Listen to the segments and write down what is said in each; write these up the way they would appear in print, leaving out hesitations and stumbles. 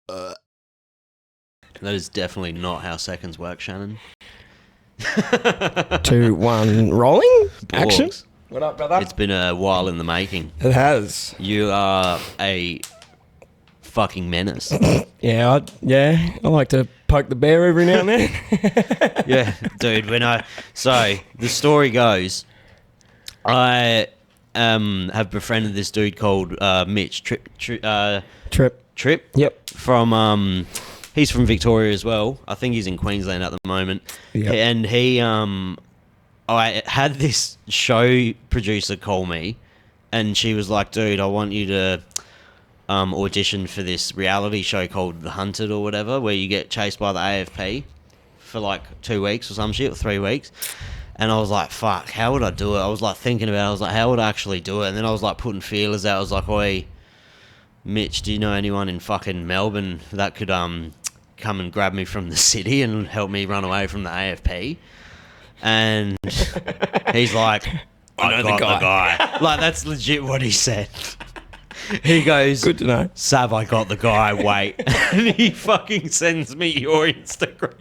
That is definitely not how seconds work, Shannon. 2, 1, rolling. Action. Borgs. What up, brother? It's been a while in the making. It has. You are a fucking menace. I like to poke the bear every now and then. Yeah, dude. So the story goes, I have befriended this dude called Mitch Trip. Yep. From he's from Victoria as well. I think he's in Queensland at the moment. Yep. And he I had this show producer call me, and she was like, "Dude, I want you to audition for this reality show called The Hunted or whatever, where you get chased by the AFP for like 2 weeks or some shit, or 3 weeks." And I was like, fuck, how would I do it? I was like thinking about it. I was like, how would I actually do it? And then I was like putting feelers out. I was like, oi, Mitch, do you know anyone in fucking Melbourne that could come and grab me from the city and help me run away from the AFP? And he's like, I got the guy. Like, that's legit what he said. He goes, Good to know. Sav, I got the guy, wait. And he fucking sends me your Instagram.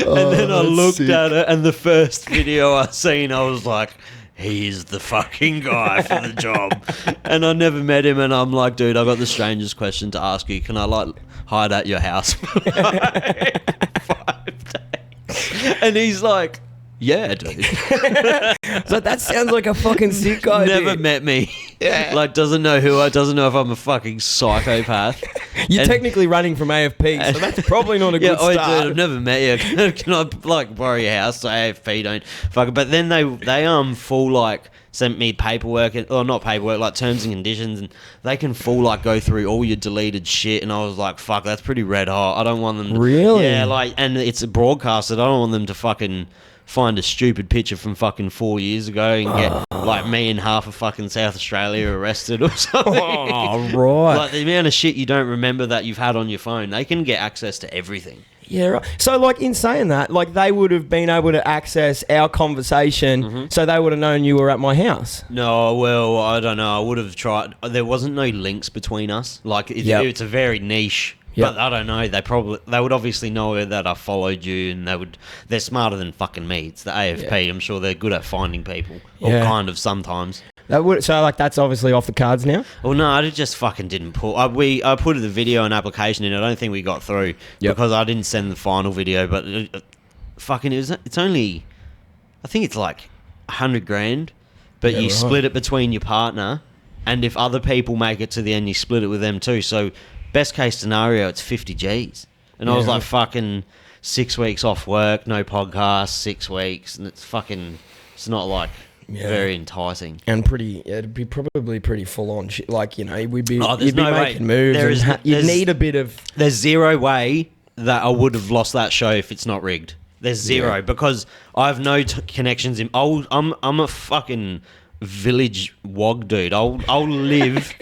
And then I looked at it, and the first video I seen, I was like, he's the fucking guy for the job. And I never met him, and I'm like, dude, I got the strangest question to ask you. Can I like hide at your house for like 5 days? And he's like, yeah, dude. So that sounds like a fucking sick guy. Never dude. met me. Yeah. Like, doesn't know doesn't know if I'm a fucking psychopath. You're And- technically running from AFP, so that's probably not a good Dude, start. I've never met you. Can I like borrow your house so AFP don't fuck it? But then they full like sent me paperwork, or not paperwork, like terms and conditions, and they can full like go through all your deleted shit. And I was like, fuck, that's pretty red hot. I don't want them to, Really? Yeah, like, and it's a broadcast. I don't want them to fucking find a stupid picture from fucking 4 years ago and get like me and half of fucking South Australia arrested or something. Oh, right. Like the amount of shit you don't remember that you've had on your phone, they can get access to everything. Yeah, right. So, like, in saying that, like, they would have been able to access our conversation, so they would have known you were at my house. No, well, I don't know. I would have tried. There wasn't no links between us. Like, it's a very niche. Yep. But I don't know. They would obviously know that I followed you, and they're smarter than fucking me. It's the AFP. Yeah. I'm sure they're good at finding people, or Yeah. kind of sometimes. That's obviously off the cards now. Well, no, I just fucking didn't pull. I put the video and application in. I don't think we got through because I didn't send the final video. But it's only, I think it's like $100,000, but you split it between your partner, and if other people make it to the end, you split it with them too. So best case scenario, it's 50 G's. And I was like, fucking 6 weeks off work, no podcast, 6 weeks, and it's not like very enticing. And it'd be probably pretty full on shit. Like, you know, you'd be making moves. You'd need a bit of... There's zero way that I would have lost that show if it's not rigged. There's zero because I have no connections in... I'm a fucking village wog dude. I'll live...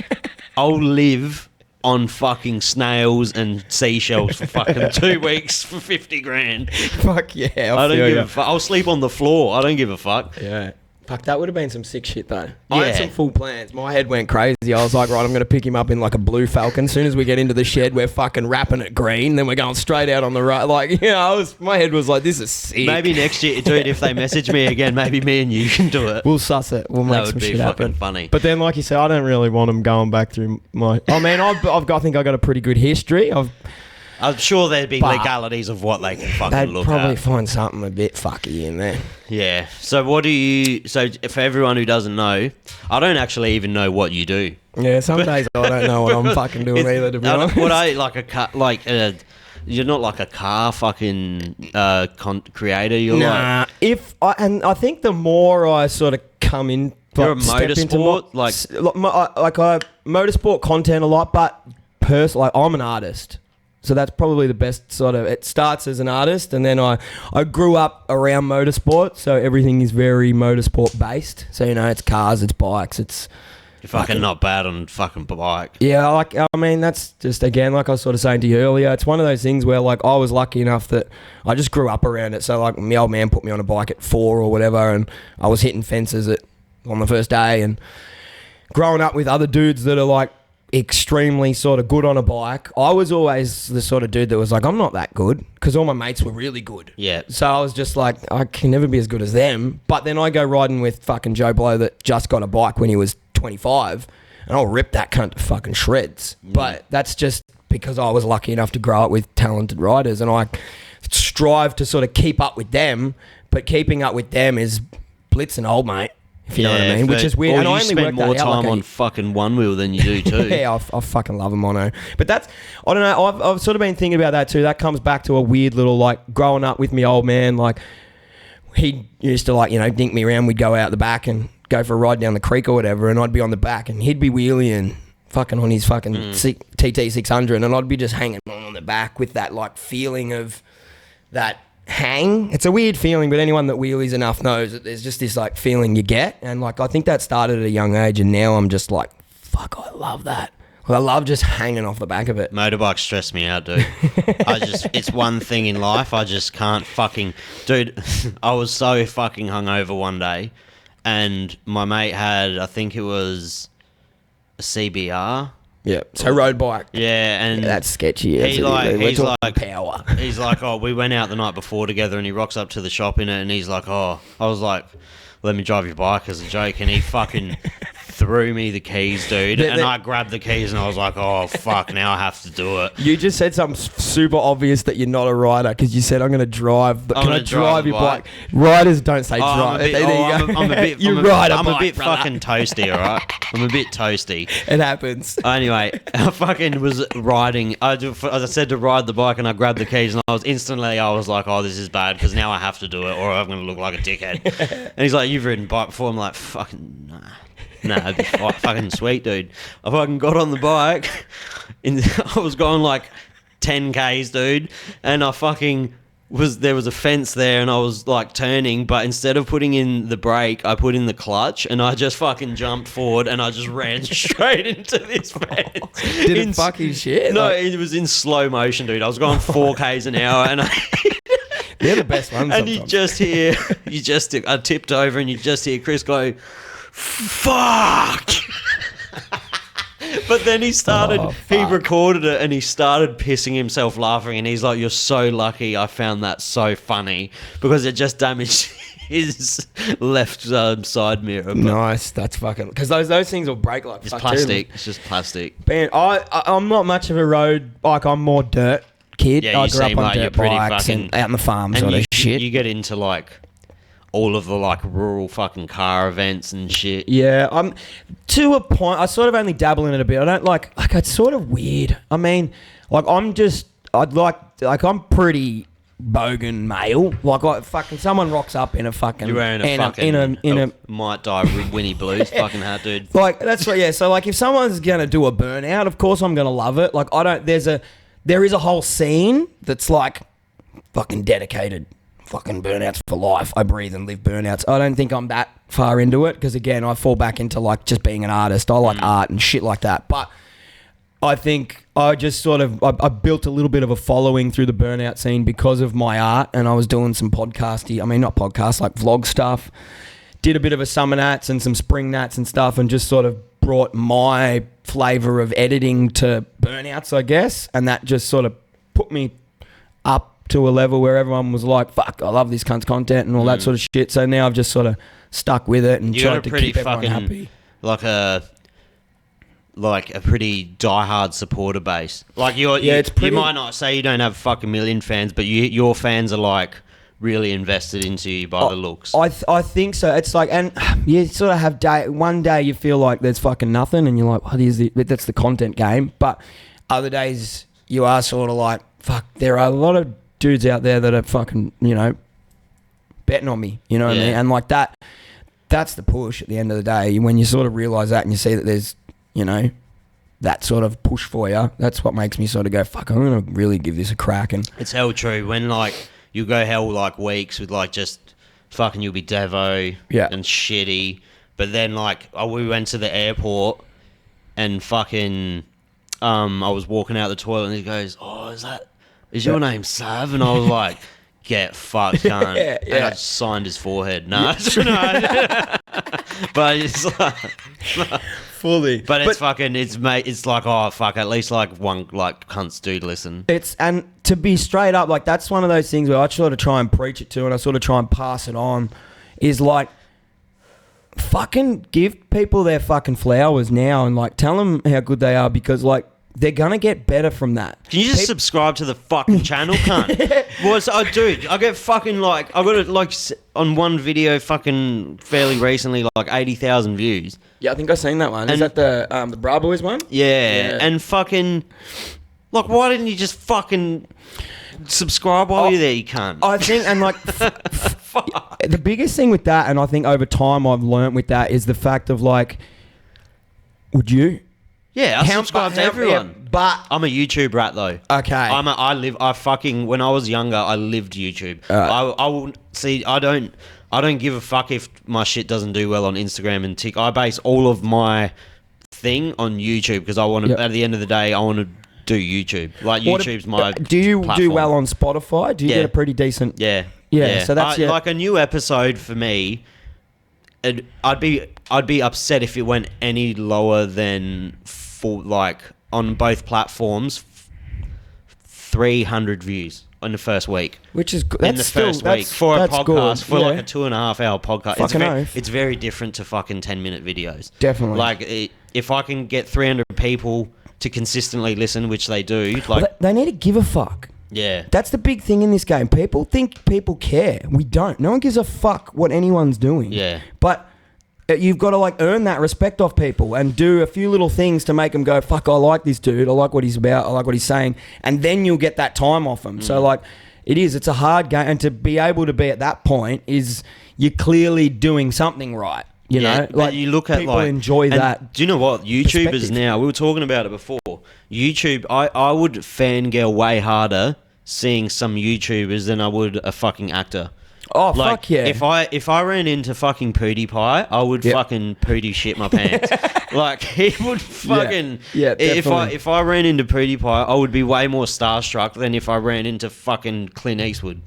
I'll live on fucking snails and seashells for fucking 2 weeks for 50 grand. Fuck yeah. I don't give a fuck. I'll sleep on the floor. I don't give a fuck. Yeah. Fuck, that would have been some sick shit, though. I had Yeah. some full plans. My head went crazy. I was like, right, I'm going to pick him up in like a blue Falcon. As soon as we get into the shed, we're fucking wrapping it green. Then we're going straight out on the right. Like, you know, my head was like, this is sick. Maybe next year, dude, if they message me again, maybe me and you can do it. We'll suss it. We'll make That some would be shit fucking happen. funny. But then, like you said, I don't really want them going back through my... I mean, I think I got a pretty good history. I'm sure there'd be But legalities of what they can fucking They'd look probably at. find something a bit fucky in there. Yeah. So So for everyone who doesn't know, I don't actually even know what you do. Yeah, some days I don't know what I'm fucking doing either, to be honest. You're not like a car fucking creator. You're Nah, I think the more I sort of come in, You're a step into motorsport, I motorsport content a lot, but I'm an artist. So that's probably the best sort of... It starts as an artist, and then I grew up around motorsport, so everything is very motorsport based. So, you know, it's cars, it's bikes, it's... You're fucking not bad on fucking bike. Yeah, that's just, again, like I was sort of saying to you earlier, it's one of those things where, like, I was lucky enough that I just grew up around it. So, like, my old man put me on a bike at 4 or whatever, and I was hitting fences on the first day, and growing up with other dudes that are, like, extremely sort of good on a bike. I was always the sort of dude that was like, I'm not that good, because all my mates were really good. Yeah. So I was just like, I can never be as good as them. But then I go riding with fucking Joe Blow that just got a bike when he was 25, and I'll rip that cunt to fucking shreds. But that's just because I was lucky enough to grow up with talented riders, and I strive to sort of keep up with them. But keeping up with them is blitzing old, mate. If you know what I mean, which is weird. Or and you I only spend more time on fucking one wheel than you do too. Yeah, I fucking love a mono. But that's, I don't know, I've sort of been thinking about that too. That comes back to a weird little, like, growing up with me old man. Like, he used to, like, you know, dink me around. We'd go out the back and go for a ride down the creek or whatever, and I'd be on the back, and he'd be wheeling fucking on his fucking TT 600, and I'd be just hanging on the back with that, like, feeling of that hang. It's a weird feeling, but anyone that wheelies enough knows that there's just this, like, feeling you get. And, like, I think that started at a young age, and now I'm just like, fuck, I love that. I love just hanging off the back of it. Motorbikes stress me out, dude. It's one thing in life I just can't fucking... Dude, I was so fucking hungover one day, and my mate had, I think it was a CBR. Yeah, so road bike. Yeah, and that's sketchy. He's like power. He's like, oh, we went out the night before together, and he rocks up to the shop in it, and he's like, oh, I was like, let me drive your bike as a joke, and he fucking threw me the keys, dude, and I grabbed the keys, and I was like, oh fuck, now I have to do it. You just said something super obvious that you're not a rider, because you said I'm going to drive. Can I drive your bike? Riders don't say drive. I'm a bit brother. fucking toasty, all right? I'm a bit toasty. It happens. Anyway, I fucking was riding. As I said, to ride the bike, and I grabbed the keys, and I was like, oh, this is bad, because now I have to do it, or I'm going to look like a dickhead. And he's like, you've ridden bike before? I'm like, fucking nah. Nah, it'd be fucking sweet, dude. I fucking got on the bike, and I was going like 10 Ks, dude, and there was a fence there, and I was like turning, but instead of putting in the brake, I put in the clutch, and I just fucking jumped forward, and I just ran straight into this fence. Did it fucking shit? No, it was in slow motion, dude. I was going 4 Ks an hour, and they're the best ones. And I tipped over, and you just hear Chris go, fuck. But then he recorded it, and he started pissing himself laughing, and he's like, you're so lucky I found that so funny, because it just damaged his left side mirror. But nice, that's fucking, because those things will break like it's plastic. It's just plastic. Man, I'm not much of a road, like, I'm more dirt kid. Yeah, I grew up on dirt bikes and out in the farm sort of shit. You get into like all of the like rural fucking car events and shit. Yeah, I'm to a point. I sort of only dabble in it a bit. I don't like it's sort of weird. I mean, like I'm pretty bogan male. Like fucking someone rocks up in a fucking, you're wearing a might die Winnie Blues fucking hat, dude. Like that's what. Yeah. So like if someone's gonna do a burnout, of course I'm gonna love it. Like there is a whole scene that's like fucking dedicated. Fucking burnouts for life. I breathe and live burnouts. I don't think I'm that far into it, because again, I fall back into like just being an artist. I like art and shit like that. But I think I just sort of I built a little bit of a following through the burnout scene because of my art, and I was doing some not podcasts, like vlog stuff. Did a bit of a summer nats and some spring nats and stuff, and just sort of brought my flavour of editing to burnouts, I guess, and that just sort of put me up to a level where everyone was like, fuck, I love this cunt's content and all that sort of shit. So now I've just sort of stuck with it and tried to keep everyone happy. Like a pretty diehard supporter base. Like you might not say you don't have a fucking million fans, but your fans are like really invested into you by the looks. I think so. It's like, and you sort of have one day you feel like there's fucking nothing and you're like, what is it? That's the content game. But other days you are sort of like, fuck, there are a lot of dudes out there that are fucking, betting on me, you know what I mean? And like that's the push at the end of the day. When you sort of realise that and you see that there's, that sort of push for you, that's what makes me sort of go, fuck, I'm going to really give this a crack. And it's hell true. When like you go hell like weeks with like just fucking you'll be devo and shitty. But then like we went to the airport and fucking I was walking out the toilet and he goes, oh, is your name Sav? And I was like, get fucked, cunt. And I just signed his forehead. No. But it's like... Fully. But it's fucking, it's like, oh, fuck, at least like one, like, cunts do listen. And to be straight up, like, that's one of those things where I sort of try and preach it to, and I sort of try and pass it on, is like, fucking give people their fucking flowers now and, like, tell them how good they are, because, like, they're gonna get better from that. Can you just subscribe to the fucking channel, cunt? Dude, I get fucking, like, I got it, like, on one video fucking fairly recently, like, 80,000 views. Yeah, I think I've seen that one. Is that the Bra Boys one? Yeah, and fucking, like, why didn't you just fucking subscribe while you're there, you cunt? I think, and, like, the biggest thing with that, and I think over time I've learnt with that, is the fact of, like, would you? Yeah, I subscribe to everyone. Yeah, but I'm a YouTube rat though. Okay. When I was younger, I lived YouTube. I will see. I don't give a fuck if my shit doesn't do well on Instagram and TikTok. I base all of my thing on YouTube because I want to. At the end of the day, I want to do YouTube. Like YouTube's my. Do you platform. do well on Spotify? Do you get a pretty decent? Yeah. So that's like a new episode for me. I'd be upset if it went any lower than on both platforms, 300 views in the first week. Which is good. In the first week for a podcast, for like a 2.5 hour podcast. It's very different to fucking 10-minute videos. Definitely. Like if I can get 300 people to consistently listen, which they do, like they need to give a fuck. Yeah. That's the big thing in this game. People think people care. We don't. No one gives a fuck what anyone's doing. Yeah. But you've got to, like, earn that respect off people and do a few little things to make them go, fuck, I like this dude. I like what he's about. I like what he's saying. And then you'll get that time off him. So, like, it's a hard game. And to be able to be at that point is you're clearly doing something right. You know? Like, you look at, people like, enjoy that. Do you know what? YouTubers now, we were talking about it before. YouTube, I would fangirl way harder seeing some YouTubers than I would a fucking actor. Oh, like, fuck yeah. If I ran into fucking PewDiePie, I would fucking Pootie shit my pants. Like, he would fucking... Yeah, definitely. If I ran into PewDiePie, I would be way more starstruck than if I ran into fucking Clint Eastwood.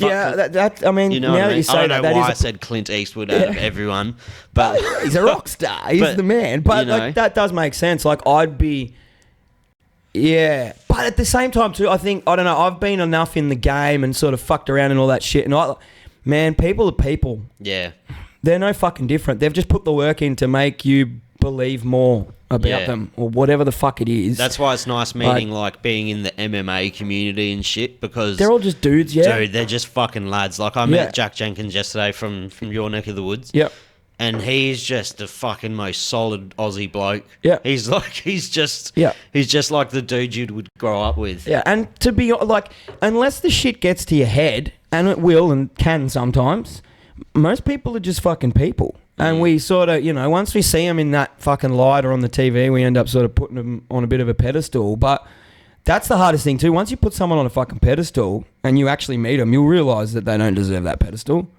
I mean, you know now what I that mean? you say I don't know that why I is said Clint Eastwood out of everyone, but... he's a rock star. He's the man. But, like, that does make sense. Like, I'd be... Yeah, but at the same time too, I think, I don't know, I've been enough in the game and sort of fucked around and all that shit, and man, people are people. Yeah. They're no fucking different. They've just put the work in to make you believe more about them, or whatever the fuck it is. That's why it's nice meeting, like, being in the MMA community and shit, because... They're all just dudes, Dude, they're just fucking lads. Like, I met Jack Jenkins yesterday from your neck of the woods. Yep. And he's just the fucking most solid Aussie bloke. Yeah. He's just like the dude you would grow up with. Yeah, and to be like, unless the shit gets to your head, and it will and can sometimes, most people are just fucking people. And we sort of, once we see them in that fucking light or on the TV, we end up sort of putting them on a bit of a pedestal. But that's the hardest thing too. Once you put someone on a fucking pedestal and you actually meet them, you'll realise that they don't deserve that pedestal.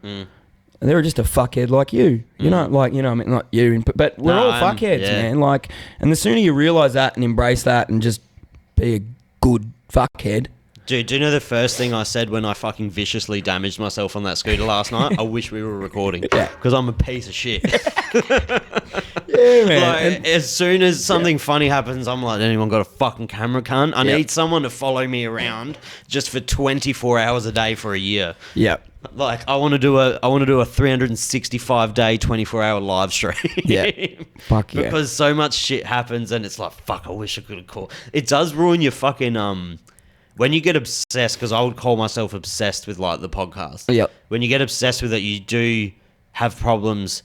They're just a fuckhead like you. You're not like, I mean, not you, but we're all fuckheads, man. Like, and the sooner you realise that and embrace that and just be a good fuckhead. Dude, do you know the first thing I said when I fucking viciously damaged myself on that scooter last night? I wish we were recording. Yeah. Because I'm a piece of shit. Yeah, man. Like, as soon as something funny happens, I'm like, anyone got a fucking camera, cunt? I need someone to follow me around just for 24 hours a day for a year. Yep. Like, I want to do a 365-day, 24-hour live stream. Yeah. Fuck yeah. Because so much shit happens and it's like, fuck, I wish I could have called. It does ruin your fucking, when you get obsessed, because I would call myself obsessed with, like, the podcast. Yep. When you get obsessed with it, you do have problems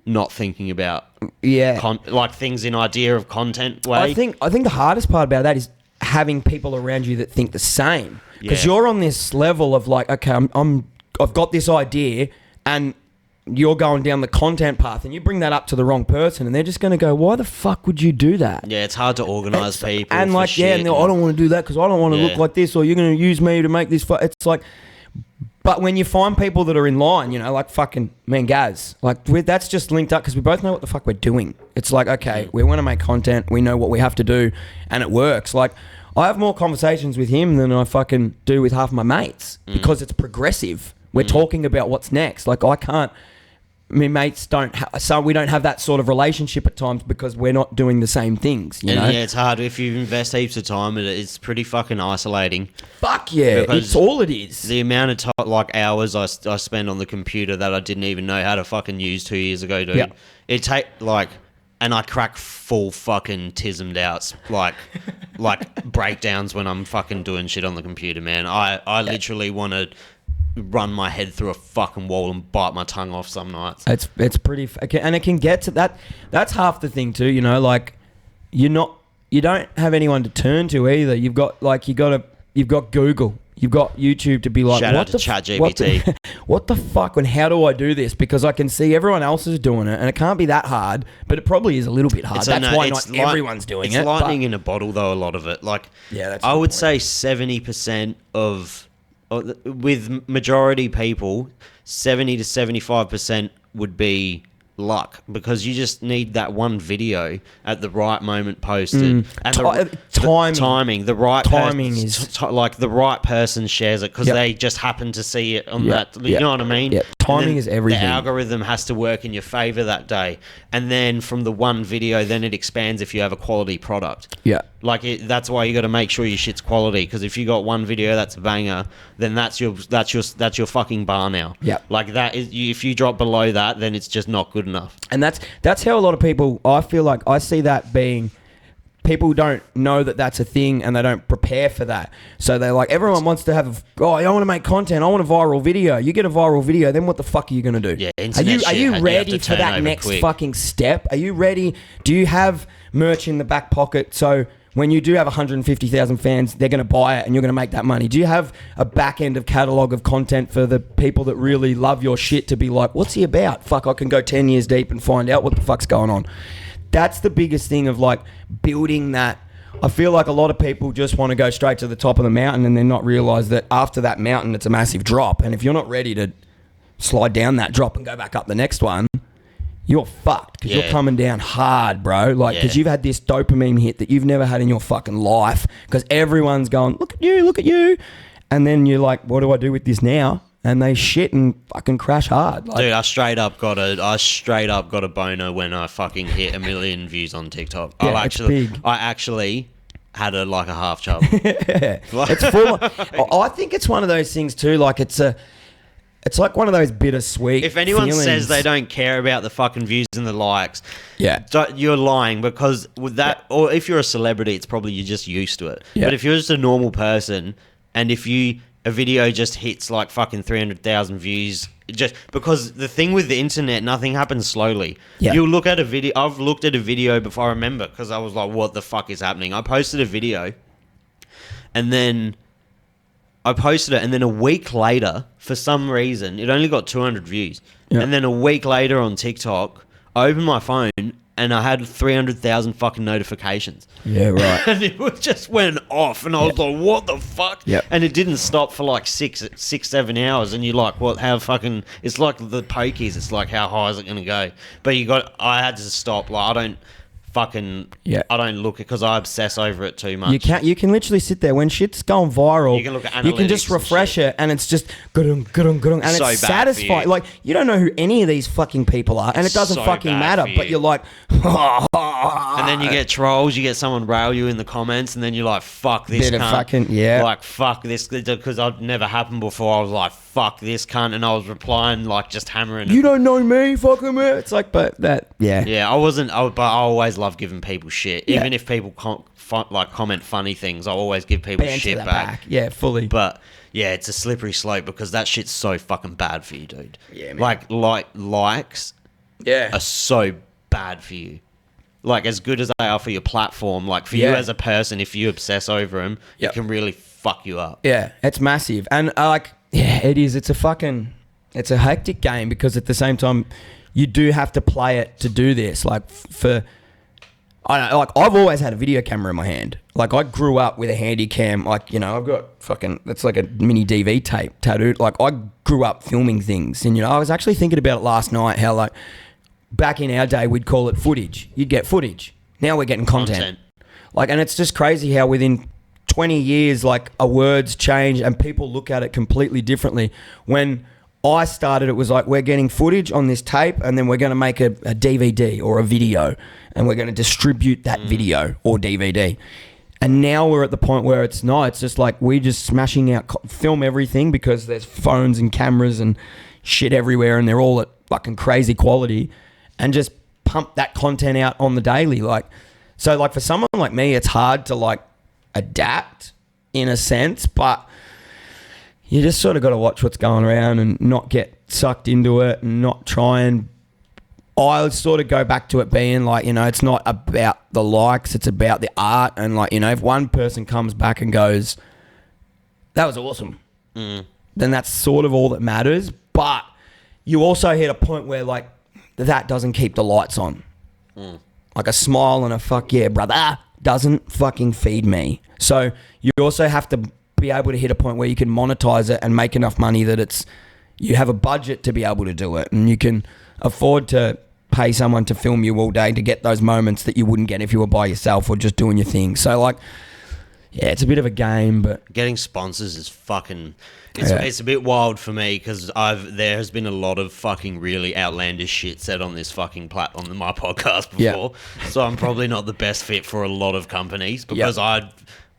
not thinking about like things in idea of content way. I think the hardest part about that is having people around you that think the same. Because you're on this level of like, okay, I've got this idea, and you're going down the content path, and you bring that up to the wrong person, and they're just going to go, why the fuck would you do that? Yeah, it's hard to organise people. And like, I don't want to do that because I don't want to look like this, or you're going to use me to make this. It's like, but when you find people that are in line, like fucking me and Gaz, like that's just linked up because we both know what the fuck we're doing. It's like, okay, we want to make content, we know what we have to do, and it works. Like, I have more conversations with him than I fucking do with half my mates because it's progressive. We're talking about what's next. Like, I can't my mates so we don't have that sort of relationship at times because we're not doing the same things, you know? Yeah, it's hard. If you invest heaps of time in it, it's pretty fucking isolating. Fuck yeah, it's all it is. The amount of hours I spend on the computer that I didn't even know how to fucking use 2 years ago, dude. Yeah. It and I crack full fucking tismed outs, like breakdowns when I'm fucking doing shit on the computer, man. I literally want to run my head through a fucking wall and bite my tongue off some nights. It's pretty, and it can get to that. That's half the thing too, you know. Like you don't have anyone to turn to either. You've got Google, you've got YouTube to be like, shout out to ChatGPT. What the fuck and how do I do this? Because I can see everyone else is doing it, and it can't be that hard, but it probably is a little bit hard. That's why not everyone's doing it. It's lightning in a bottle, though. A lot of it, that's I would say 70% with majority people, 70 to 75% would be luck, because you just need that one video at the right moment posted, and timing. The right timing is the right person shares it because they just happen to see it on that. You know what I mean? Yeah. Timing is everything. The algorithm has to work in your favor that day, and then from the one video, then it expands if you have a quality product. Yeah. That's why you got to make sure your shit's quality, because if you got one video that's a banger, then that's your fucking bar now. Yeah. Like that is, if you drop below that, then it's just not good enough. And that's how a lot of people, I feel like I see that being, people don't know that that's a thing and they don't prepare for that. So they're like, everyone wants to have, I want to make content, I want a viral video. You get a viral video, then what the fuck are you going to do? Yeah, are you ready for that next fucking step? Are you ready? Do you have merch in the back pocket so when you do have 150,000 fans, they're going to buy it and you're going to make that money? Do you have a back end of catalog of content for the people that really love your shit to be like, what's he about? Fuck, I can go 10 years deep and find out what the fuck's going on. That's the biggest thing of building that. I feel like a lot of people just want to go straight to the top of the mountain and then not realize that after that mountain, it's a massive drop. And if you're not ready to slide down that drop and go back up the next one, you're fucked, because you're coming down hard, bro. Because you've had this dopamine hit that you've never had in your fucking life, because everyone's going, look at you. And then you're like, what do I do with this now? And they shit and fucking crash hard. Dude, I straight up got a boner when I fucking hit 1 million views on TikTok. Yeah, I actually had a half chub. It's full. I think it's one of those things too. It's like one of those bittersweet. If anyone feelings. says they don't care about the fucking views and the likes, yeah, you're lying, because with that, or if you're a celebrity, it's probably you're just used to it. Yeah. But if you're just a normal person, and if a video just hits fucking 300,000 views, just because the thing with the internet, nothing happens slowly. Yeah. You'll look at a video. I've looked at a video before, I remember, because I was like, what the fuck is happening? I posted a video, and then I posted it, and then a week later, for some reason, it only got 200 views. Yeah. And then a week later on TikTok, I opened my phone and I had 300,000 fucking notifications. Yeah, right. And it just went off, and I was like, what the fuck? Yep. And it didn't stop for 7 hours, and you're like, what, how fucking, it's like the pokies, it's like, how high is it going to go? But I had to stop, I don't look, because I obsess over it too much. You can literally sit there when shit's going viral. You can look at analytics. You can just refresh it, and it's just and so it's satisfying. You don't know who any of these fucking people are, and it doesn't fucking matter. But you're like, and then you get trolls. You get someone rail you in the comments, and then you're like, fuck this cunt. Fuck this, because I'd never happened before. I was like, fuck this cunt, and I was replying just hammering. You don't know me, fucking me. It's like, but that, yeah. But I always love giving people shit, even if people comment funny things. I always give people shit back. Yeah, fully. But yeah, it's a slippery slope, because that shit's so fucking bad for you, dude. Yeah, man. Likes are so bad for you. As good as they are for your platform, for you as a person, if you obsess over them, it can really fuck you up. Yeah, it's massive. And it is. It's a hectic game, because at the same time, you do have to play it to do this. I've always had a video camera in my hand. I grew up with a handy cam. I've got that's like a mini DV tape tattooed. I grew up filming things. And, I was actually thinking about it last night, how, back in our day, we'd call it footage. You'd get footage. Now we're getting content. And it's just crazy how within 20 years, a word's change and people look at it completely differently. When I started, it was like, we're getting footage on this tape and then we're going to make a DVD or a video and we're going to distribute that video or DVD. And now we're at the point where it's just like we just smashing out, film everything because there's phones and cameras and shit everywhere and they're all at fucking crazy quality, and just pump that content out on the daily. Like, so like for someone like me, it's hard to like adapt in a sense, but you just sort of got to watch what's going around and not get sucked into it and not try and... I sort of go back to it being like, you know, it's not about the likes, it's about the art. And like, you know, if one person comes back and goes, that was awesome, then that's sort of all that matters. But you also hit a point where like that doesn't keep the lights on. Like a smile and a fuck yeah, brother doesn't fucking feed me. So you also have to be able to hit a point where you can monetize it and make enough money that you have a budget to be able to do it, and you can afford to pay someone to film you all day to get those moments that you wouldn't get if you were by yourself or just doing your thing. So like, yeah, it's a bit of a game, but getting sponsors is fucking... It's a bit wild for me because there has been a lot of fucking really outlandish shit said on this fucking on my podcast before. So I'm probably not the best fit for a lot of companies because I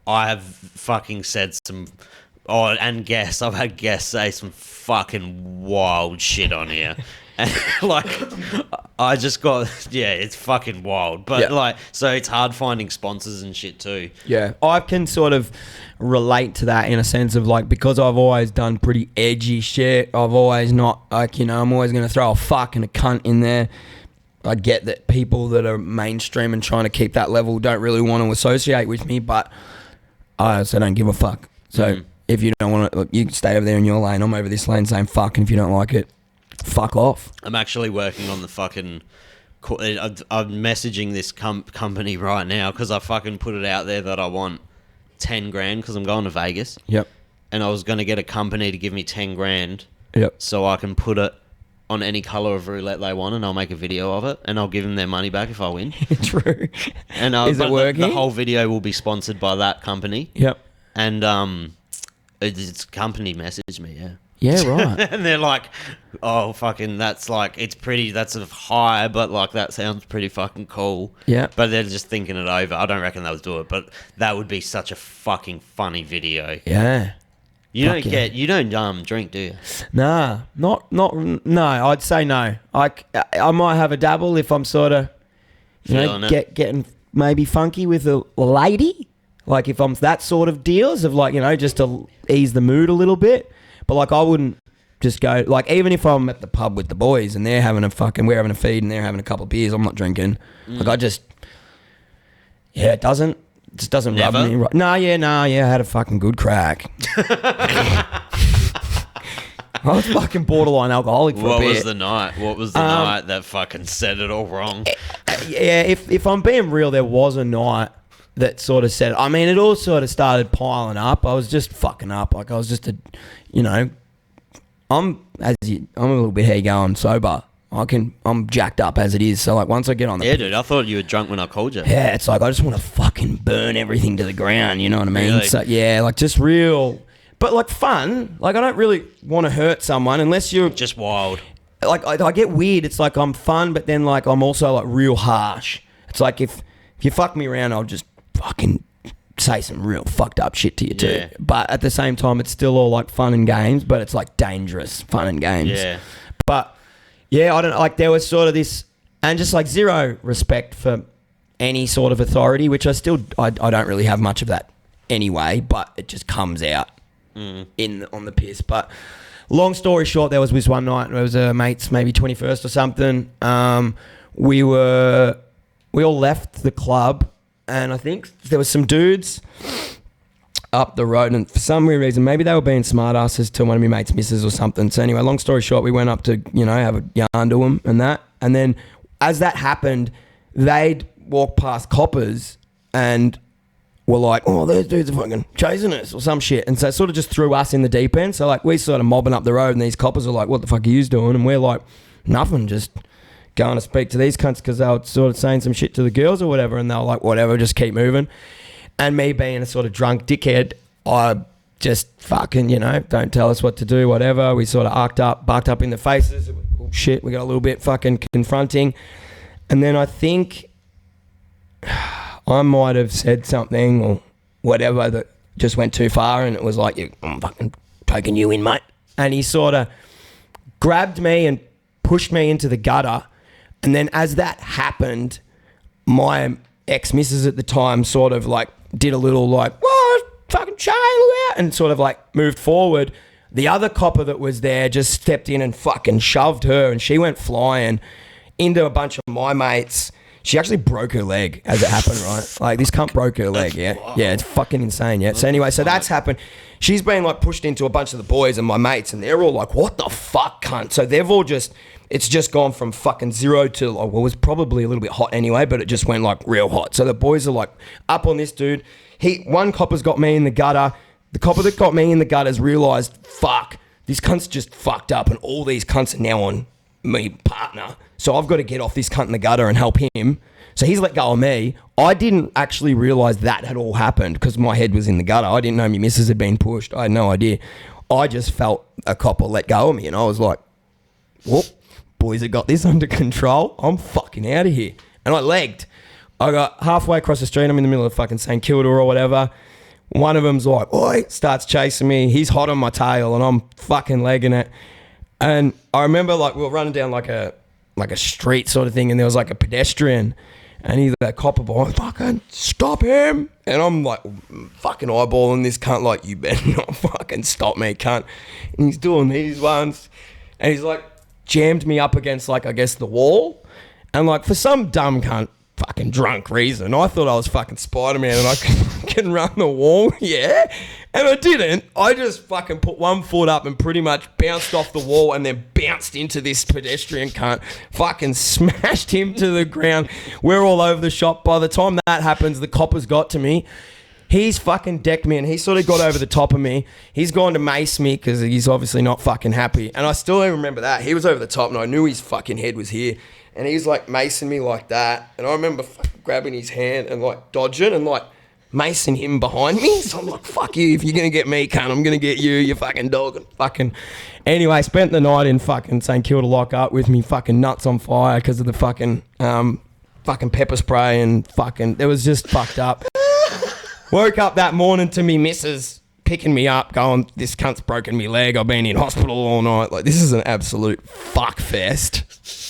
have fucking said some... and guests. I've had guests say some fucking wild shit on here. And like, I just got... Yeah, it's fucking wild. But like, so it's hard finding sponsors and shit too. Yeah. I can sort of relate to that in a sense of like, because I've always done pretty edgy shit. I've always not like, you know, I'm always going to throw a fuck and a cunt in there. I get that people that are mainstream and trying to keep that level don't really want to associate with me, but I also don't give a fuck. So... If you don't want to, look, you can stay over there in your lane. I'm over this lane saying fuck, and if you don't like it, fuck off. I'm actually working on the fucking... I'm messaging this company right now because I fucking put it out there that I want 10 grand because I'm going to Vegas. Yep. And I was going to get a company to give me 10 grand. Yep. So I can put it on any colour of roulette they want and I'll make a video of it and I'll give them their money back if I win. True. And Is it working? The whole video will be sponsored by that company. Yep. And it's company messaged me, yeah. Yeah, right. And they're like, oh, fucking, that's like, that's a high, but like, that sounds pretty fucking cool. Yeah. But they're just thinking it over. I don't reckon they'll do it, but that would be such a fucking funny video. Yeah. You don't drink, do you? Nah, no, I'd say no. I might have a dabble if I'm sort of, getting maybe funky with a lady. Like if I'm that sort of deals of like, you know, just to ease the mood a little bit. But like I wouldn't just go, like even if I'm at the pub with the boys and we're having a feed and they're having a couple of beers, I'm not drinking. Like I just, it just doesn't rub me right. I had a fucking good crack. I was fucking borderline alcoholic for a bit. What was the night that fucking set it all wrong? Yeah, if I'm being real, there was a night that sort of said, I mean, it all sort of started piling up. I was just fucking up. Like, I was just I'm a little bit here going sober. I'm jacked up as it is. So, like, once I get on the... Yeah, dude, I thought you were drunk when I called you. Yeah, it's like, I just want to fucking burn everything to the ground, you know what I mean? Really? So, yeah, like, just real... But, like, fun. Like, I don't really want to hurt someone unless you're... Just wild. Like, I get weird. It's like I'm fun, but then, like, I'm also, like, real harsh. It's like if you fuck me around, I'll just fucking say some real fucked up shit to you too. Yeah. But at the same time, it's still all like fun and games, but it's like dangerous fun and games. Yeah. But yeah, I don't like, there was sort of this, and just like zero respect for any sort of authority, which I don't really have much of that anyway, but it just comes out on the piss. But long story short, there was this one night, it was a mate's maybe 21st or something. We all left the club, and I think there was some dudes up the road, and for some weird reason, maybe they were being smartasses to one of my mates' missus or something. So anyway, long story short, we went up to, have a yarn to them and that. And then as that happened, they'd walk past coppers and were like, oh, those dudes are fucking chasing us or some shit. And so it sort of just threw us in the deep end. So like we sort of mobbing up the road, and these coppers are like, what the fuck are you doing? And we're like, nothing, just going to speak to these cunts because they were sort of saying some shit to the girls or whatever, and they were like, whatever, just keep moving. And me being a sort of drunk dickhead, I just fucking, don't tell us what to do, whatever. We sort of barked up in the faces. Oh, shit, we got a little bit fucking confronting. And then I think I might have said something or whatever that just went too far, and it was like, I'm fucking taking you in, mate. And he sort of grabbed me and pushed me into the gutter. And then as that happened, my ex-missus at the time sort of like did a little like, what, fucking Shay, look out, and sort of like moved forward. The other copper that was there just stepped in and fucking shoved her, and she went flying into a bunch of my mates. She actually broke her leg as it happened, right? Like, this cunt broke her leg, yeah? Yeah, it's fucking insane, yeah? So anyway, so that's happened. She's been, like, pushed into a bunch of the boys and my mates, and they're all like, what the fuck, cunt? So they've all just, it's just gone from fucking 0 to, well, it was probably a little bit hot anyway, but it just went, like, real hot. So the boys are, like, up on this dude. One copper's got me in the gutter. The copper that got me in the gutter's realised, fuck, this cunt's just fucked up, and all these cunts are now on me partner. So I've got to get off this cunt in the gutter and help him. So he's let go of me. I didn't actually realise that had all happened because my head was in the gutter. I didn't know my missus had been pushed. I had no idea. I just felt a copper let go of me, and I was like, whoop, boys have got this under control. I'm fucking out of here. And I legged. I got halfway across the street. I'm in the middle of fucking St Kilda or whatever. One of them's like, oi, starts chasing me. He's hot on my tail, and I'm fucking legging it. And I remember, like, we were running down like a street sort of thing, and there was like a pedestrian, and he's that copper boy, fucking stop him. And I'm like fucking eyeballing this cunt like, you better not fucking stop me, cunt. And he's doing these ones, and he's like jammed me up against, like, I guess the wall. And like, for some dumb cunt fucking drunk reason, I thought I was fucking Spider-Man and I can run the wall, yeah? And I didn't. I just fucking put one foot up and pretty much bounced off the wall and then bounced into this pedestrian cunt, fucking smashed him to the ground. We're all over the shop. By the time that happens, the coppers got to me. He's fucking decked me, and he sort of got over the top of me. He's gone to mace me because he's obviously not fucking happy. And I still don't remember that. He was over the top, and I knew his fucking head was here. And he's like macing me like that. And I remember grabbing his hand and like dodging and like macing him behind me. So I'm like, fuck you. If you're going to get me, cunt, I'm going to get you, you fucking dog. And fucking... Anyway, spent the night in fucking St Kilda lock-up with me fucking nuts on fire because of the fucking pepper spray and fucking... It was just fucked up. Woke up that morning to me missus picking me up, going, this cunt's broken me leg. I've been in hospital all night. Like, this is an absolute fuck fest.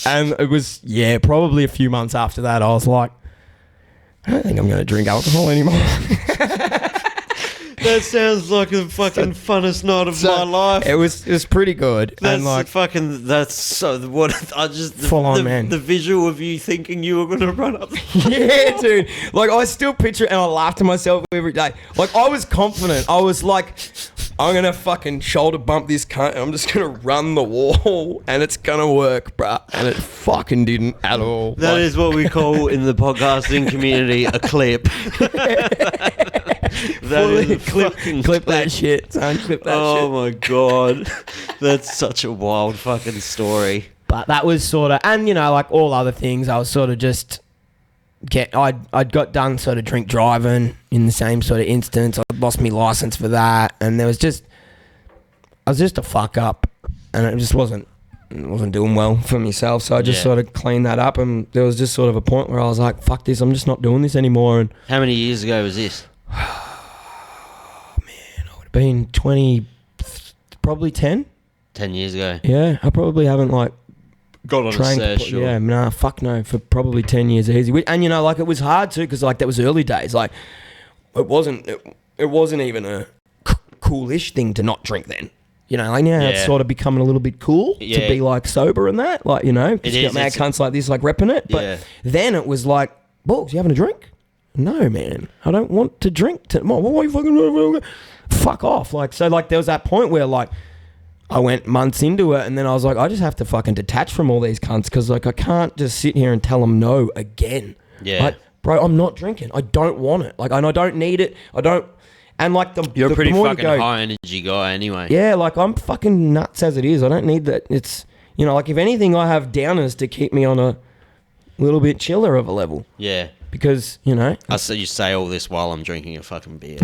And it was, yeah, probably a few months after that, I was like, I don't think I'm going to drink alcohol anymore. That sounds like the fucking funnest night of my life. It was pretty good. That's and like fucking, that's so, what, I just, full on, man. The visual of you thinking you were going to run up. Yeah, dude. Like, I still picture it and I laugh to myself every day. Like, I was confident. I was like, I'm going to fucking shoulder bump this cunt and I'm just going to run the wall and it's going to work, bruh. And it fucking didn't at all. That is what we call in the podcasting community a clip. That is a clip that shit, son. Clip that shit. Oh my god. That's such a wild fucking story. But that was sort of, and you know, like all other things, I was sort of just I'd got done sort of drink driving in the same sort of instance. I lost my license for that, and I was just a fuck up, and it just wasn't doing well for myself. So I just sort of cleaned that up, and there was just sort of a point where I was like, fuck this, I'm just not doing this anymore. And how many years ago was this? Oh man, I would have been 20, probably 10. 10 years ago. Yeah, I probably haven't like got on trained, a sure. Yeah, nah, fuck no, for probably 10 years easy. And you know, like it was hard too, because like that was early days. Like it wasn't even a coolish thing to not drink then. You know, like now it's sort of becoming a little bit cool to be like sober and that, like, you know, because you got mad cunts like this like repping it. But then it was like, Borgs, you having a drink? No, man, I don't want to drink. Why are you fucking fuck off? Like, so like there was that point where like I went months into it, and then I was like, I just have to fucking detach from all these cunts because like I can't just sit here and tell them no again. Yeah, like, bro, I'm not drinking. I don't want it. Like, and I don't need it. I don't. And like you're a pretty fucking high energy guy anyway. Yeah, like I'm fucking nuts as it is. I don't need that. It's, you know, like if anything, I have downers to keep me on a little bit chiller of a level. Yeah. because, you know. I see you say all this while I'm drinking a fucking beer.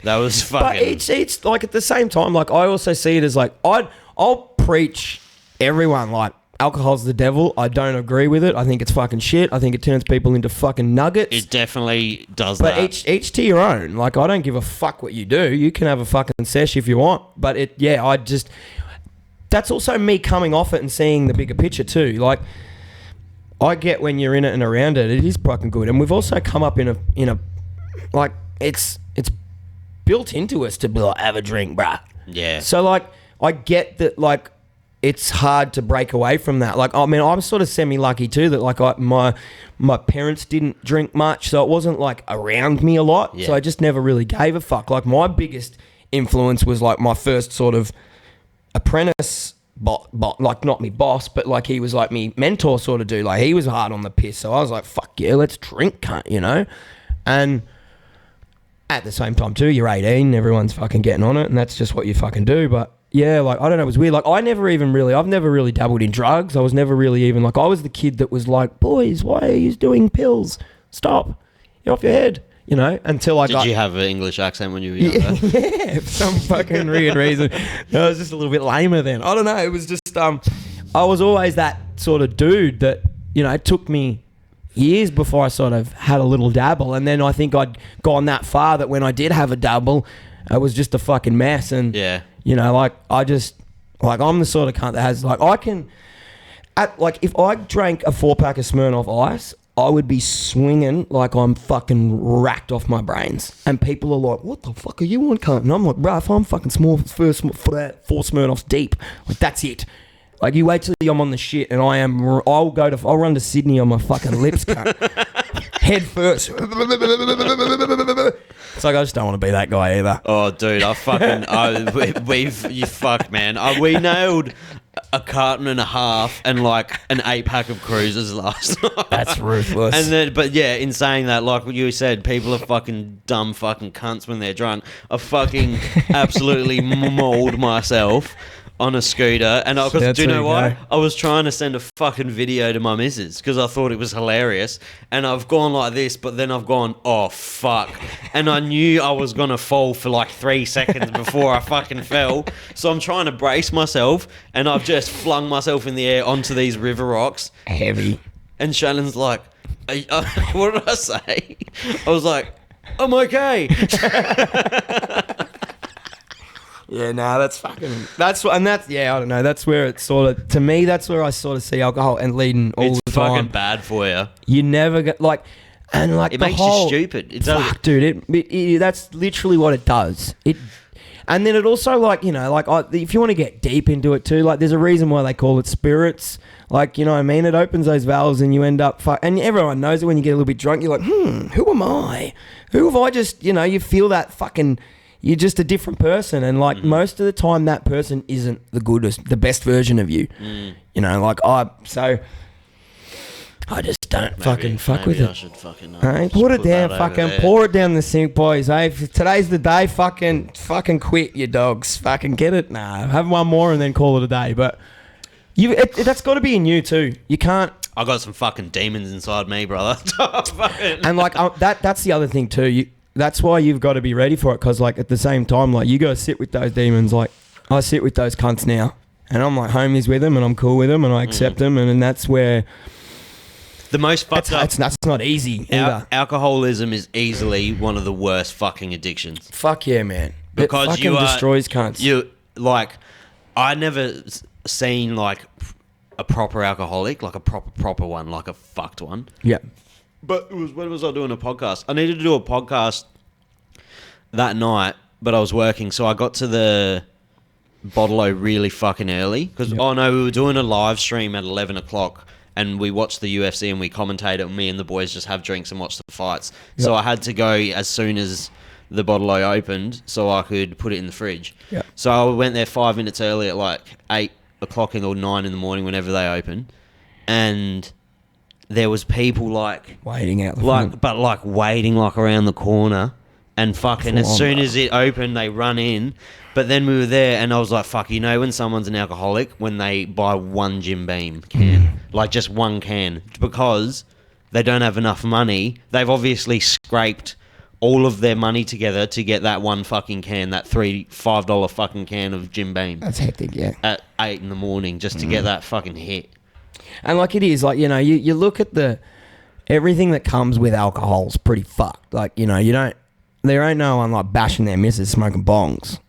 That was fucking... But it's like, at the same time, like, I also see it as, like, I'll preach everyone, like, alcohol's the devil. I don't agree with it. I think it's fucking shit. I think it turns people into fucking nuggets. It definitely does but that. But each to your own. Like, I don't give a fuck what you do. You can have a fucking sesh if you want. But that's also me coming off it and seeing the bigger picture too. Like, I get when you're in it and around it, it is fucking good. And we've also come up in a like, it's built into us to be like, have a drink, bruh. Yeah. So, like, I get that, like, it's hard to break away from that. Like, I mean, I'm sort of semi-lucky too that, like, my parents didn't drink much, so it wasn't, like, around me a lot. Yeah. So I just never really gave a fuck. Like, my biggest influence was, like, my first sort of apprentice, like, not me boss, but, like, he was, like, me mentor sort of dude. Like, he was hard on the piss, so I was like, fuck yeah, let's drink, cunt, you know? And at the same time too, you're 18, everyone's fucking getting on it, and that's just what you fucking do. But yeah, like, I don't know, it was weird. Like, I've never really dabbled in drugs. I was never really even, like, I was the kid that was like, boys, why are you doing pills? Stop. You're off your head. You know, until I got... Did you have an English accent when you were younger? Yeah, for some fucking weird reason. No, I was just a little bit lamer then. I don't know. It was just, I was always that sort of dude that, you know, it took me years before I sort of had a little dabble. And then I think I'd gone that far that when I did have a dabble, it was just a fucking mess. And, yeah, you know, like, I'm the sort of cunt that has, like, if I drank a 4-pack of Smirnoff Ice, I would be swinging like I'm fucking racked off my brains. And people are like, what the fuck are you on, cunt? And I'm like, bruh, if I'm fucking four Smirnoffs deep, like, that's it. Like, you wait till I'm on the shit and I'll run to Sydney on my fucking lips, cunt. Head first. It's like, I just don't want to be that guy either. Oh, dude, you fuck, man. We nailed a carton and a half and like an 8-pack of cruisers last night. That's ruthless. And then, but yeah, in saying that, like what you said, people are fucking dumb fucking cunts when they're drunk. I fucking absolutely mauled myself on a scooter, and do you know why? I was trying to send a fucking video to my missus because I thought it was hilarious, and I've gone like this, but then I've gone, oh fuck, and I knew I was gonna fall for like 3 seconds before I fucking fell, so I'm trying to brace myself, and I've just flung myself in the air onto these river rocks, heavy, and Shannon's like, what did I say? I was like, I'm okay. Yeah, no, I don't know, that's where it's sort of, to me, that's where I sort of see alcohol and leading all the time. It's fucking bad for you. You never get, like, and like, it makes you stupid. It does. Fuck, dude, that's literally what it does. And then it also, like, you know, like, if you want to get deep into it too, like, there's a reason why they call it spirits. Like, you know what I mean? It opens those valves and you end up, and everyone knows it when you get a little bit drunk. You're like, who am I? Who have I just, you know, you feel that fucking... You're just a different person, and like most of the time, that person isn't the best version of you. You know, like I just don't fuck with it. I should fucking put it down, fucking pour it down the sink, boys. Hey, if today's the day. Fucking quit, you dogs. Fucking get it. Nah, have one more and then call it a day. But that's got to be in you too. You can't. I got some fucking demons inside me, brother. And like that's the other thing too. That's why you've got to be ready for it, because like at the same time, like you got to sit with those demons. Like I sit with those cunts now, and I'm like homies with them, and I'm cool with them, and I accept them, and that's where the most fucked up. That's not easy either. Alcoholism is easily one of the worst fucking addictions. Fuck yeah, man! Because it fucking destroys cunts. I never seen like a proper alcoholic, like a proper one, like a fucked one. Yeah. But when was I doing a podcast? I needed to do a podcast that night, but I was working, so I got to the Bottle-O really fucking early. Because, we were doing a live stream at 11 o'clock, and we watched the UFC and we commentated, and me and the boys just have drinks and watch the fights. Yep. So I had to go as soon as the Bottle-O opened so I could put it in the fridge. Yep. So I went there 5 minutes early at like 8 o'clock or 9 in the morning, whenever they open, and... there was people like waiting out the front. But like waiting like around the corner, and fucking as soon as it opened, they run in. But then we were there, and I was like, "Fuck!" You know when someone's an alcoholic when they buy one Jim Beam can, like just one can, because they don't have enough money. They've obviously scraped all of their money together to get that one fucking can, that $5 fucking can of Jim Beam. That's hectic, yeah. At 8 in the morning just to get that fucking hit. And like it is, like, you know, you look at everything that comes with alcohol's pretty fucked. Like, you know, there ain't no one like bashing their missus smoking bongs.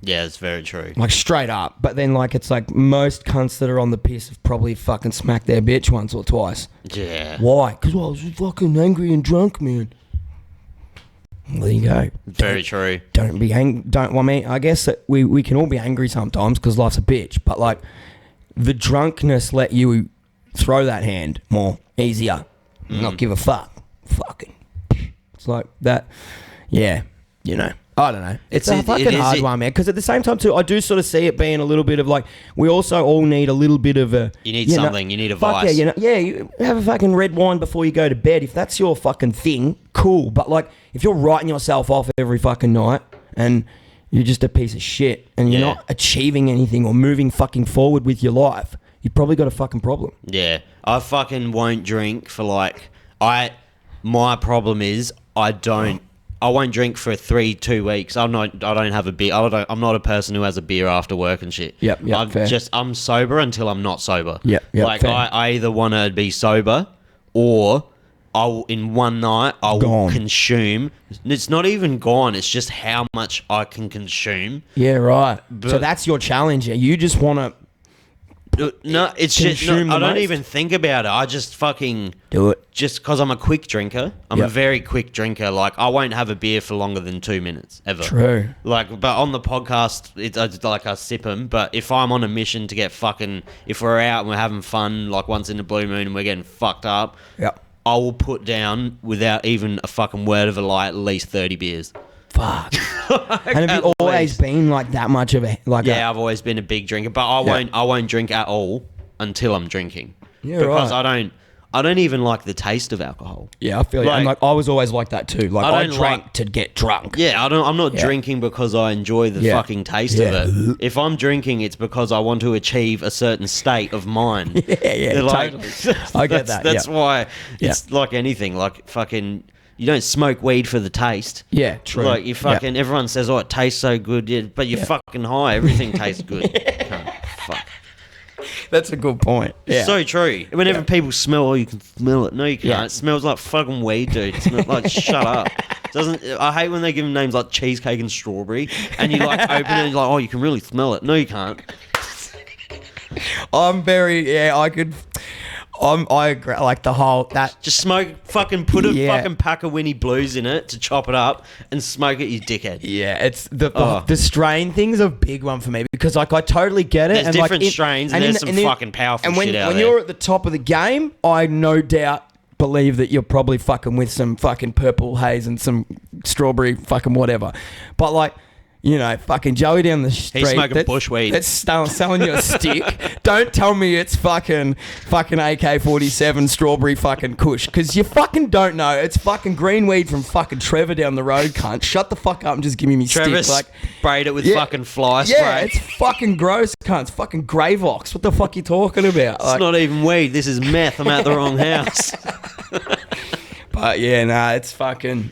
Yeah, it's very true. Like straight up. But then like it's like most cunts that are on the piss have probably fucking smacked their bitch once or twice. Yeah. Why? Because I was fucking angry and drunk, man. Well, there you go. Very true. Don't be angry. Well, I mean, I guess that we can all be angry sometimes because life's a bitch. But like the drunkenness let you throw that hand more easier. Not give a fuck. Fucking. It's like that. Yeah. You know. I don't know. It's a fucking hard one, man. Because at the same time, too, I do sort of see it being a little bit of like, we also all need a little bit of a... You need something. You need a vice. Yeah, you have a fucking red wine before you go to bed. If that's your fucking thing, cool. But like, if you're writing yourself off every fucking night and you're just a piece of shit and you're not achieving anything or moving fucking forward with your life, you've probably got a fucking problem. Yeah. I fucking won't drink for like... My problem is I won't drink for 2 weeks. I don't have a beer. I'm not a person who has a beer after work and shit. Yep, I'm sober until I'm not sober. Yep, like fair. I either want to be sober or in one night I will consume. It's not even gone. It's just how much I can consume. Yeah, right. So that's your challenge. You just want to... No, it's just I don't even think about it. I just fucking do it. Just because I'm a quick drinker. I'm a very quick drinker. Like I won't have a beer for longer than 2 minutes ever. True. Like, but on the podcast, it's like I sip them. But if I'm on a mission to get if we're out and we're having fun, like once in a blue moon and we're getting fucked up, I will put down without even a fucking word of a lie at least 30 beers. Fuck. And have you always been like that much of a I've always been a big drinker, but I won't drink at all until I'm drinking. Yeah, because right. I don't even like the taste of alcohol. Yeah, I feel you. And like I was always like that too. Like I drank to get drunk. Yeah, I'm not drinking because I enjoy the fucking taste of it. If I'm drinking, it's because I want to achieve a certain state of mind. Totally. I get that. That's why it's like anything. Like fucking. You don't smoke weed for the taste. Yeah, true. Like you fucking, everyone says, "Oh, it tastes so good," but you're fucking high. Everything tastes good. Fuck. That's a good point. Yeah. So true. Whenever people smell, you can smell it. No, you can't. Yeah. It smells like fucking weed, dude. It smells like shut up. I hate when they give them names like cheesecake and strawberry, and you like open it and you're like, oh, you can really smell it. No, you can't. I agree, like the whole that just smoke fucking put a fucking pack of Winnie Blues in it to chop it up and smoke it, you dickhead. Yeah, it's the strain thing's a big one for me because like I totally get it. There's different strains and there's some fucking powerful shit out there. And when you're at the top of the game, I no doubt believe that you're probably fucking with some fucking purple haze and some strawberry fucking whatever. But like, you know, fucking Joey down the street. He's smoking bushweed. That's selling you a stick. Don't tell me it's fucking AK-47 strawberry fucking kush. Because you fucking don't know. It's fucking green weed from fucking Trevor down the road, cunt. Shut the fuck up and just give me Trevor stick. Like, sprayed it with fucking fly spray. Yeah, it's fucking gross, cunt. It's fucking Gravox. What the fuck you talking about? It's not even weed. This is meth. I'm at the wrong house. But yeah, nah, it's fucking...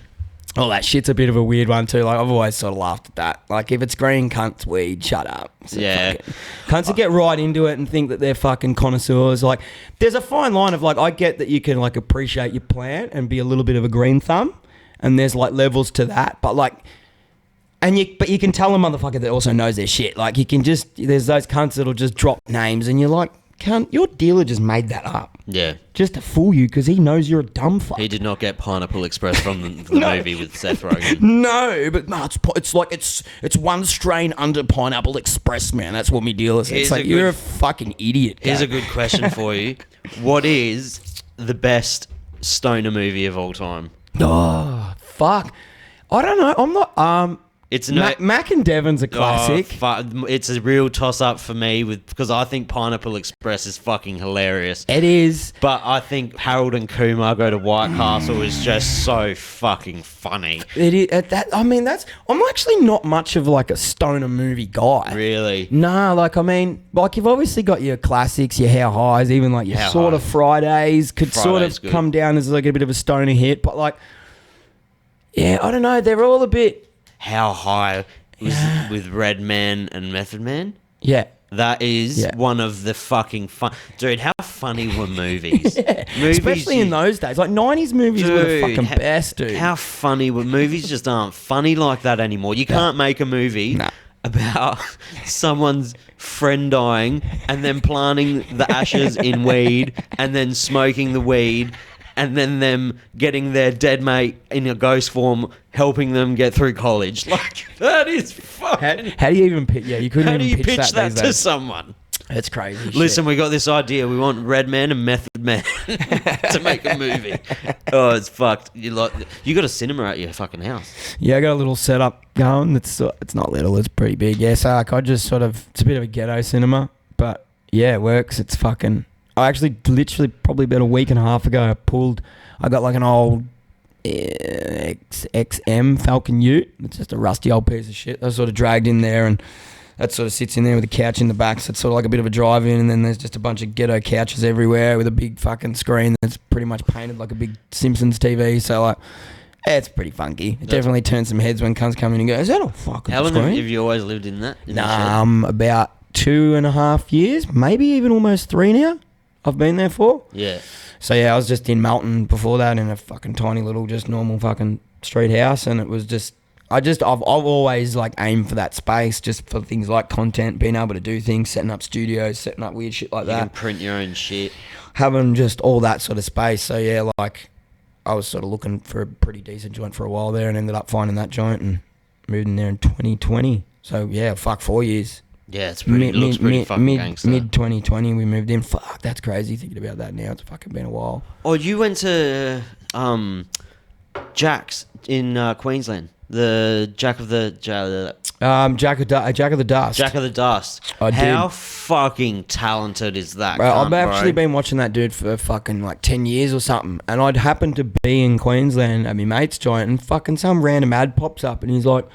Oh, that shit's a bit of a weird one too. Like I've always sort of laughed at that. Like if it's green, cunts weed, shut up. So cunts that get right into it and think that they're fucking connoisseurs. Like there's a fine line of like I get that you can like appreciate your plant and be a little bit of a green thumb, and there's like levels to that. But like, but you can tell a motherfucker that also knows their shit. Like you can there's those cunts that'll just drop names and you're like, cunt, your dealer just made that up. Yeah. Just to fool you because he knows you're a dumb fuck. He did not get Pineapple Express from the movie with Seth Rogen. No, but no, it's like it's one strain under Pineapple Express, man. That's what me dealer said. It's like you're a fucking idiot. Here's a good question for you. What is the best stoner movie of all time? Oh, fuck. I don't know. I'm not It's no. Mac and Devon's a classic. It's a real toss-up for me because I think Pineapple Express is fucking hilarious. It is. But I think Harold and Kumar Go to White Castle is just so fucking funny. It is. I'm actually not much of like a stoner movie guy. Really? Nah, like you've obviously got your classics, your How Highs, even like your How sort of High. Fridays could Friday's sort of good. come down as like a bit of a stoner hit, but like, yeah, I don't know. They're all a bit. How High was with Redman and Method Man? Yeah. That is one of the fucking fun. Dude, how funny were movies? Movies Especially in those days. Like 90s movies were the fucking best, dude. How funny were movies? Just aren't funny like that anymore. You can't make a movie about someone's friend dying and then planting the ashes in weed and then smoking the weed and then them getting their dead mate in a ghost form helping them get through college. Like, that is fucking... How do you even pitch? Yeah, you couldn't How do even you pitch pitch that these to days. someone? It's crazy. Listen, we got this idea. We want Redman and Method Man to make a movie. Oh, it's fucked. You got a cinema at your fucking house. Yeah, I got a little setup going. It's not little. It's pretty big. Yeah, so like I just sort of... It's a bit of a ghetto cinema, but yeah, it works. It's fucking... I actually literally probably about a week and a half ago I got like an old XM Falcon Ute. It's just a rusty old piece of shit. I sort of dragged in there and that sort of sits in there with a couch in the back. So it's sort of like a bit of a drive-in and then there's just a bunch of ghetto couches everywhere with a big fucking screen that's pretty much painted like a big Simpsons TV. So like, it's pretty funky. It definitely turns some heads when cunts come in and go, is that a fucking How long screen? have you always lived in that? About 2.5 years, maybe even almost 3 now. I've been there for. Yeah. So yeah, I was just in Melton before that in a fucking tiny little just normal fucking street house, and it was just I've always like aimed for that space just for things like content, being able to do things, setting up studios, setting up weird shit like You that. can print your own shit. Having just all that sort of space. So yeah, like I was sort of looking for a pretty decent joint for a while there and ended up finding that joint and moved in there in 2020. So yeah, 4 years. Yeah, it's pretty. It looks pretty fucking gangster. Mid 2020, we moved in. Fuck, that's crazy thinking about that now. It's fucking been a while. Oh, you went to Jack's in Queensland. The Jack of the Jack of the Dust. Jack of the Dust. I How did. fucking talented is that? Bro, cunt, I've actually bro? been watching that dude for fucking like 10 years or something, and I'd happened to be in Queensland at my mate's joint, and fucking some random ad pops up, and he's like,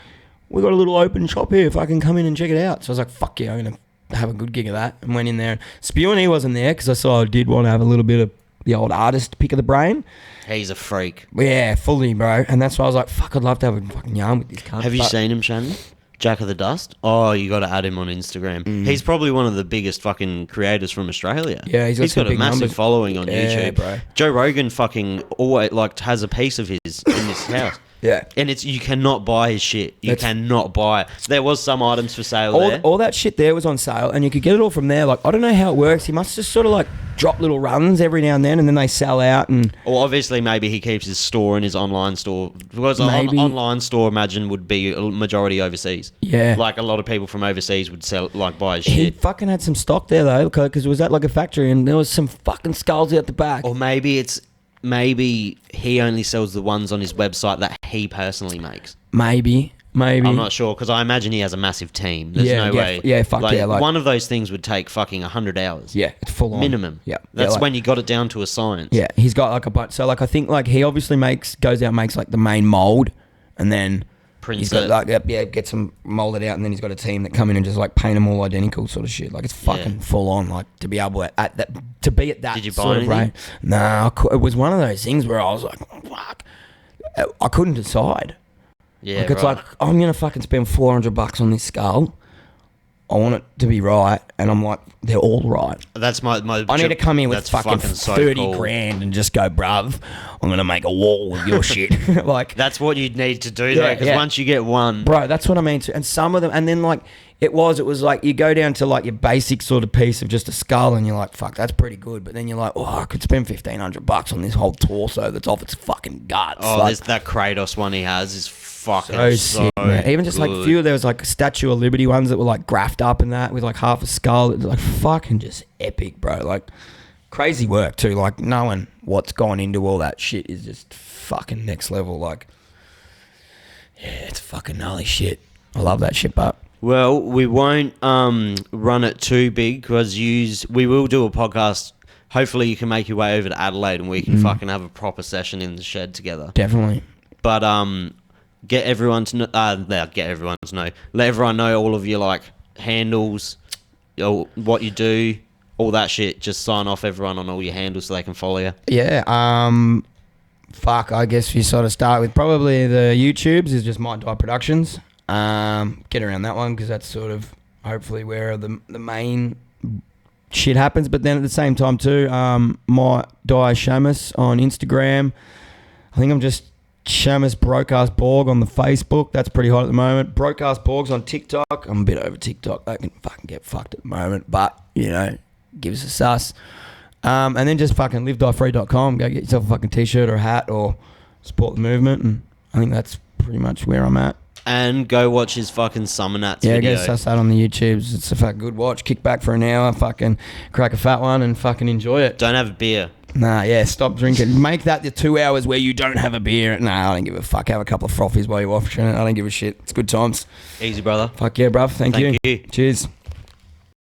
"We got a little open shop here. If I can come in and check it out." So I was like, "Fuck yeah, I'm gonna have a good gig of that," and went in there. Spewing, he wasn't there because I saw I did want to have a little bit of the old artist pick of the brain. He's a freak. Yeah, fully, bro. And that's why I was like, "Fuck, I'd love to have a fucking yarn with this cunt." Have you seen him, Shannon? Jack of the Dust? Oh, you got to add him on Instagram. He's probably one of the biggest fucking creators from Australia. Yeah, he's got a big massive numbers. following on Yeah, YouTube. bro. Joe Rogan fucking always like has a piece of his in his house. Yeah. And you cannot buy his shit. You cannot buy it. There was some items for sale there. All that shit there was on sale, and you could get it all from there. Like, I don't know how it works. He must just sort of like drop little runs every now and then they sell out. And Or obviously maybe he keeps his store and his online store. Because an Maybe. online store, imagine, would be a majority overseas. Yeah. Like a lot of people from overseas would buy his he shit. fucking had some stock there though, because it was at like a factory, and there was some fucking skulls out the back. Or maybe he only sells the ones on his website that he personally makes. Maybe. I'm not sure because I imagine he has a massive team. There's no way. Yeah, fuck yeah. Like, one of those things would take fucking 100 hours. yeah, it's full on. Minimum. Yeah. That's like, when you got it down to a science. Yeah, he's got like a bunch. So like I think like he obviously goes out and makes like the main mold, and then Prints he's got it. like gets them molded out, and then he's got a team that come in and just like paint them all identical sort of shit. Like it's fucking full on. Like to be able to be at that. Did you buy sort of anything? rate. Nah, it was one of those things where I was like, fuck, I couldn't decide. Yeah, Like it's right. like I'm gonna fucking spend $400 on this skull. I want it to be right, and I'm like, they're all right. That's my I need to come in with that's fucking so 30 cool. grand and just go, bruv, I'm gonna make a wall with your shit. Like, That's what you'd need to do though, because once you get one, bro, that's what I mean. And some of them, and then like it was like you go down to like your basic sort of piece of just a skull, and you're like, fuck, that's pretty good. But then you're like, oh, I could spend $1,500 on this whole torso that's off its fucking guts. oh, like, there's that Kratos one he has is fucking so so sick, man. Even just like a good. few, there was like Statue of Liberty ones that were like graphed up and that with like half a skull. It was like fucking just epic, bro. Like crazy work too. Like knowing what's gone into all that shit is just fucking next level. Like, Yeah, it's fucking gnarly shit. I love that shit, but Well, we won't run it too big because we will do a podcast. Hopefully, you can make your way over to Adelaide and we can fucking have a proper session in the shed together. definitely. But get everyone to know. Let everyone know all of your like handles, what you do, all that shit. Just sign off everyone on all your handles so they can follow you. Yeah. I guess you sort of start with probably the YouTubes is just Might Die Productions. Get around that one because that's sort of hopefully where the main shit happens. But then at the same time too, Might Die Shamis on Instagram. I think I'm just Shamis Broadcast Borg on the Facebook. That's pretty hot at the moment. Broadcast Borg's on TikTok. I'm a bit over TikTok. That can fucking get fucked at the moment. But, give us a sus. And then just fucking livediefree.com. Go get yourself a fucking t-shirt or a hat or support the movement. And I think that's pretty much where I'm at. And go watch his fucking Summer Nats video. Yeah, go suss that on the YouTubes. It's a fucking good watch. Kick back for an hour, fucking crack a fat one and fucking enjoy it. Don't have a beer. Nah, yeah, stop drinking. Make that the 2 hours where you don't have a beer. Nah, I don't give a fuck. Have a couple of frothies while you're watching it. I don't give a shit. It's good times. Easy, brother. Fuck yeah, bruv. Thank you. You. Cheers.